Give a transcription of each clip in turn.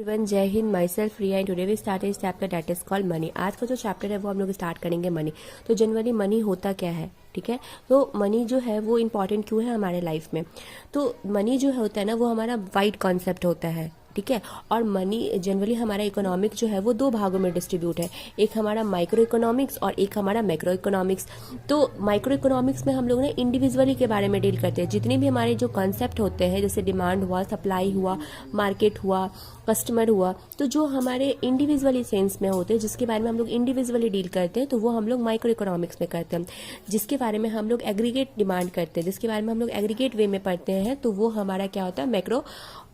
Everyone, जय Hind. Myself Priya and today we start is chapter that is called money. आज का जो chapter है वो हम लोग स्टार्ट करेंगे मनी। तो जनरली मनी होता क्या है, ठीक है। तो मनी जो है वो इम्पॉर्टेंट क्यों है हमारे लाइफ में। तो मनी जो होता है ना वो हमारा वाइड कॉन्सेप्ट होता है, ठीक है। और मनी जनरली हमारा इकोनॉमिक जो है वो दो भागों में डिस्ट्रीब्यूट है, एक हमारा माइक्रो इकोनॉमिक्स और एक हमारा मैक्रो इकोनॉमिक्स। तो माइक्रो इकोनॉमिक्स में हम लोग ना इंडिविजुअली के बारे में डील करते हैं। जितने भी हमारे जो कॉन्सेप्ट होते हैं, जैसे डिमांड हुआ, सप्लाई हुआ, मार्केट हुआ, कस्टमर हुआ, तो जो हमारे इंडिविजुअली सेंस में होते हैं, जिसके बारे में हम लोग इंडिविजुअली डील करते हैं, तो वो हम लोग माइक्रो इकोनॉमिक्स में करते हैं। जिसके बारे में हम लोग एग्रीगेट डिमांड करते हैं, जिसके बारे में हम लोग एग्रीगेट वे में पढ़ते हैं, तो वो हमारा क्या होता है, मैक्रो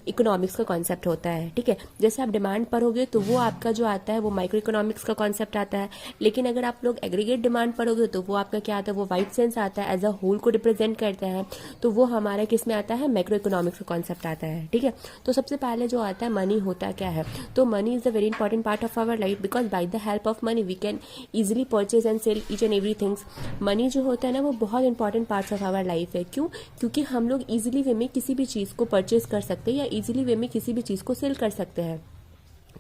इकोनॉमिक्स का कॉन्सेप्ट होता है, ठीक है। जैसे आप डिमांड पढ़ोगे तो वो आपका जो आता है वो माइक्रो इकोनॉमिक्स का कॉन्सेप्ट आता है। लेकिन अगर आप लोग एग्रीगेट डिमांड पढ़ोगे तो वो आपका क्या आता है, वो वाइड सेंस आता है, एज अ होल को रिप्रेजेंट करता है, तो वो हमारा किस में आता है, मैक्रो इकोनॉमिक्स का कॉन्सेप्ट आता है, ठीक है। तो सबसे पहले जो आता है मनी होता क्या है। तो money is a very important part of our life, because by the help of money we can easily purchase and sale each and every things. Money जो होता है ना वो बहुत important parts of our life है। क्यों? क्योंकि हम लोग इजिली वे में किसी भी चीज को परचेज कर सकते हैं या इजिली वे में किसी भी चीज को सेल कर सकते हैं,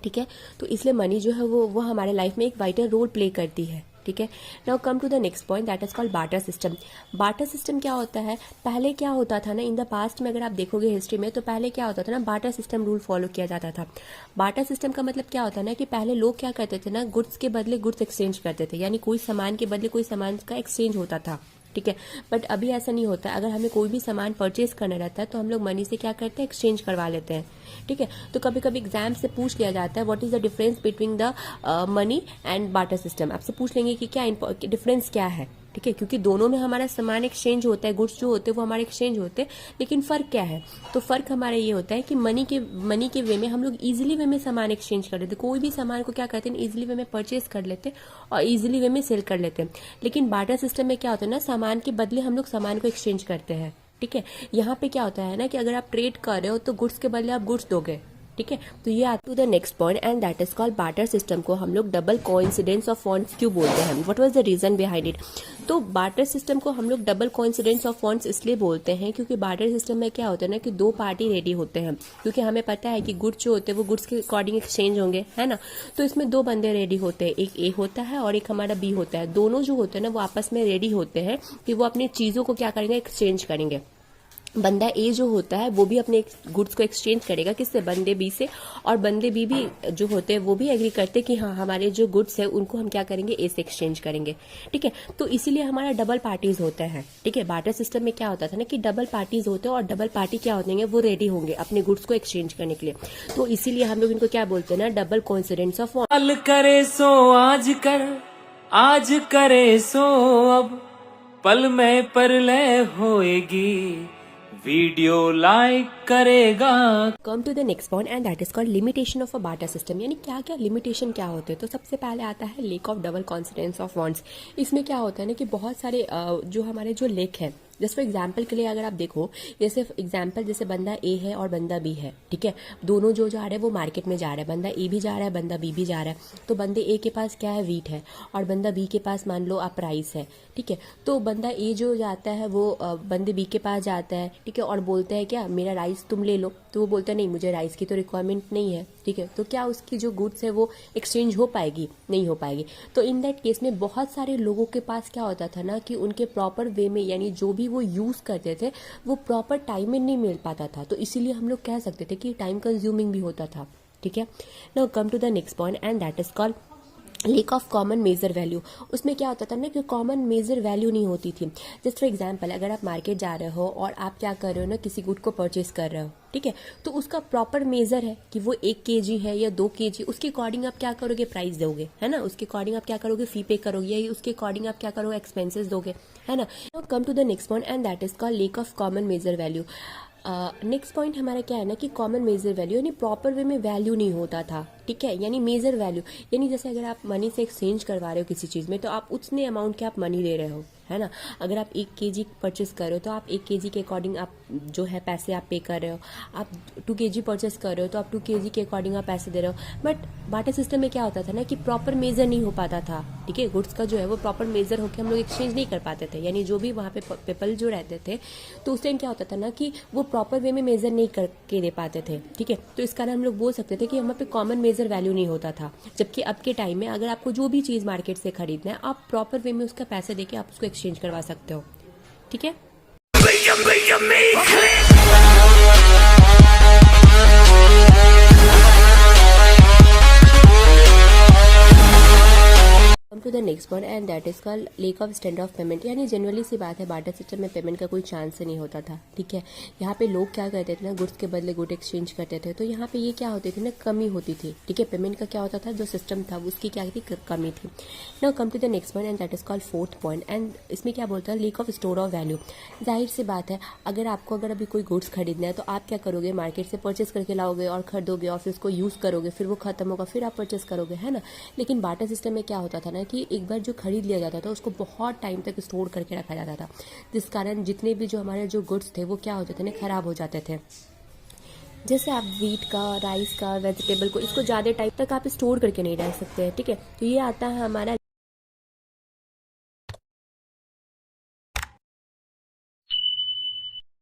ठीक है। तो इसलिए मनी जो है वो हमारे लाइफ में एक वाइटल रोल प्ले करती है, ठीक है। Now come to the next point, that is called barter system. Barter system क्या होता है, पहले क्या होता था ना, इन द पास्ट में अगर आप देखोगे हिस्ट्री में, तो पहले क्या होता था ना, बार्टर सिस्टम रूल फॉलो किया जाता था। बार्टर सिस्टम का मतलब क्या होता है ना, कि पहले लोग क्या करते थे ना, गुड्स के बदले गुड्स एक्सचेंज करते थे, यानी कोई सामान के बदले कोई सामान का एक्सचेंज होता था, ठीक है। बट अभी ऐसा नहीं होता। अगर हमें कोई भी सामान परचेज करना रहता है तो हम लोग मनी से क्या करते हैं, एक्सचेंज करवा लेते हैं, ठीक है। तो कभी कभी एग्जाम से पूछ लिया जाता है what is the difference between the money and barter system. आपसे पूछ लेंगे कि क्या डिफरेंस क्या है, ठीक है। क्योंकि दोनों में हमारा सामान एक्सचेंज होता है, गुड्स जो होते हैं वो हमारे एक्सचेंज होते हैं, लेकिन फर्क क्या है। तो फर्क हमारा ये होता है कि मनी के वे में हम लोग इजिली वे में सामान एक्सचेंज कर लेते हैं। कोई भी सामान को क्या करते हैं, इजिली वे में परचेज कर लेते हैं और इजिली वे में सेल कर लेते हैं। लेकिन बार्टर सिस्टम में क्या होता है ना, सामान के बदले हम लोग सामान को एक्सचेंज करते हैं, ठीक है। यहाँ पे क्या होता है ना, कि अगर आप ट्रेड कर रहे हो तो गुड्स के बदले आप गुड्स दोगे, ठीक है। तो ये आता है the next point and that is called barter system को हम लोग डबल कोइंसिडेंस ऑफ फंड्स क्यों बोलते हैं, what was the reason behind it. तो बार्टर सिस्टम को हम लोग डबल कोइंसिडेंस ऑफ फंड्स इसलिए बोलते हैं क्योंकि बार्टर सिस्टम में क्या होता है ना, कि दो पार्टी रेडी होते हैं, क्योंकि हमें पता है कि गुड्स जो होते हैं वो गुड्स के अकॉर्डिंग एक्सचेंज होंगे, है ना। तो इसमें दो बंदे रेडी होते हैं, एक ए होता है और एक हमारा बी होता है। दोनों जो होते हैं ना वो आपस में रेडी होते हैं कि वो अपनी चीजों को क्या करेंगे, एक्सचेंज करेंगे। बंदा ए जो होता है वो भी अपने गुड्स को एक्सचेंज करेगा, किससे, बंदे बी से। और बंदे बी भी जो होते हैं वो भी एग्री करते हैं कि हाँ हमारे जो गुड्स है उनको हम क्या करेंगे, ए से एक्सचेंज करेंगे, ठीक है। तो इसीलिए हमारा डबल पार्टीज होते हैं, ठीक है। बार्टर सिस्टम में क्या होता था ना, कि डबल पार्टीज होते हैं और डबल पार्टी क्या होंगे, वो रेडी होंगे अपने गुड्स को एक्सचेंज करने के लिए। तो इसीलिए हम लोग इनको क्या बोलते हैं ना, डबल कोइंसिडेंस ऑफ कल करे सो आज कर, आज करे सो अब, पल में परलय होएगी, वीडियो लाइक करेगा। Come to the next point and that is called limitation of a barter system. यानी क्या क्या लिमिटेशन क्या होते हैं। तो सबसे पहले आता है lack of double coincidence of funds. इसमें क्या होता है ना, कि बहुत सारे जो हमारे जो लेक है, जस्ट फॉर एग्जाम्पल के लिए अगर आप देखो, जैसे एग्जाम्पल जैसे बंदा ए है और बंदा बी है, ठीक है। दोनों जो जा रहे हैं वो मार्केट में जा रहे हैं, बंदा ए भी जा रहा है, बंदा बी भी जा रहा है। तो बंदे ए के पास क्या है, वीट है, और बंदा बी के पास मान लो आप राइस है, ठीक है। तो बंदा ए जो जाता है वो बंदे बी के पास जाता है, ठीक है, और बोलता है क्या, मेरा राइस तुम ले लो। तो वो बोलता है नहीं, मुझे राइस की तो रिक्वायरमेंट नहीं है, ठीक है। तो क्या उसकी जो गुड्स है वो एक्सचेंज हो पाएगी, नहीं हो पाएगी। तो इन दैट केस में बहुत सारे लोगों के पास क्या होता था ना, कि उनके प्रॉपर वे में, यानी जो भी वो यूज करते थे वो प्रॉपर टाइम में नहीं मिल पाता था। तो इसीलिए हम लोग कह सकते थे कि टाइम कंज्यूमिंग भी होता था, ठीक है। Now come to the next point and that is called lack of common measure value. उसमें क्या होता था ना, कि कॉमन मेजर वैल्यू नहीं होती थी। जस्ट फॉर एग्जांपल, अगर आप मार्केट जा रहे हो और आप क्या कर रहे हो ना, किसी गुड को परचेज कर रहे हो, ठीक है। तो उसका प्रॉपर मेजर है कि वो 1 kg है या 2 kg, उसके अकॉर्डिंग आप क्या करोगे, प्राइस दोगे, है ना। उसके अकॉर्डिंग आप क्या करोगे, फी पे करोगे, या उसके अकॉर्डिंग आप क्या करोगे, एक्सपेंसेस दोगे, है ना। Come to the next point and that is called lack of common measure value. Next point हमारा क्या है ना, कि कॉमन मेजर वैल्यू, यानी प्रॉपर वे में वैल्यू नहीं होता था, ठीक है। यानी मेजर वैल्यू, यानी जैसे अगर आप मनी से एक्सचेंज करवा रहे हो किसी चीज में, तो आप उतने अमाउंट के आप मनी दे रहे हो, है ना। अगर आप 1 kg परचेस कर रहे हो तो आप 1 kg के अकॉर्डिंग आप जो है पैसे आप पे कर रहे हो। आप 2 kg परचेस कर रहे हो तो आप 2 kg के अकॉर्डिंग आप पैसे दे रहे हो। बट बाटा सिस्टम में क्या होता था ना कि प्रॉपर मेजर नहीं हो पाता था, ठीक है। गुड्स का जो है वो प्रॉपर मेजर होकर हम लोग एक्सचेंज नहीं कर पाते थे, यानी जो भी वहाँ पे पीपल जो रहते थे तो उस टाइम क्या होता था ना कि वो प्रॉपर वे में मेजर नहीं करके दे पाते थे, ठीक है। तो इस कारण हम लोग बोल सकते थे कि वहाँ पे कॉमन मेजर वैल्यू नहीं होता था। जबकि अब के टाइम में अगर आपको जो भी चीज़ मार्केट से खरीदना है आप प्रॉपर वे में उसका पैसे देके आप उसको एक्सचेंज करवा सकते हो, ठीक है। Come to the next point and that is called lack of standard of payment. यानी जनरली सी बात है, बाटा सिस्टम में पेमेंट का कोई चांस नहीं होता था, ठीक है। यहाँ पे लोग क्या करते थे ना, गुड्स के बदले गुड एक्सचेंज करते थे। तो यहाँ पे ये क्या होती थी ना, कमी होती थी, ठीक है। पेमेंट का क्या होता था, जो सिस्टम था उसकी क्या थी, कमी थी। Now come to the next point and that is called fourth point and इसमें क्या बोलता है, lack of store of value. जाहिर सी बात है, अगर आपको अगर अभी कोई गुड्स खरीदना है तो आप क्या करोगे, मार्केट से परचेस करके लाओगे और खरीदोगे और फिर उसको यूज़ करोगे, फिर वो खत्म होगा, फिर आप परचेस करोगे, है ना। लेकिन बाटा सिस्टम में क्या होता था ना कि एक बार जो खरीद लिया जाता था उसको बहुत टाइम तक स्टोर करके रखा जाता था, जिस कारण जितने भी जो हमारे जो गुड्स थे वो क्या हो जाते थे, खराब हो जाते थे। जैसे आप व्हीट का, राइस का, वेजिटेबल को, इसको ज़्यादा टाइम तक आप स्टोर करके नहीं रख सकते हैं, ठीक है। तो ये आता है हमारा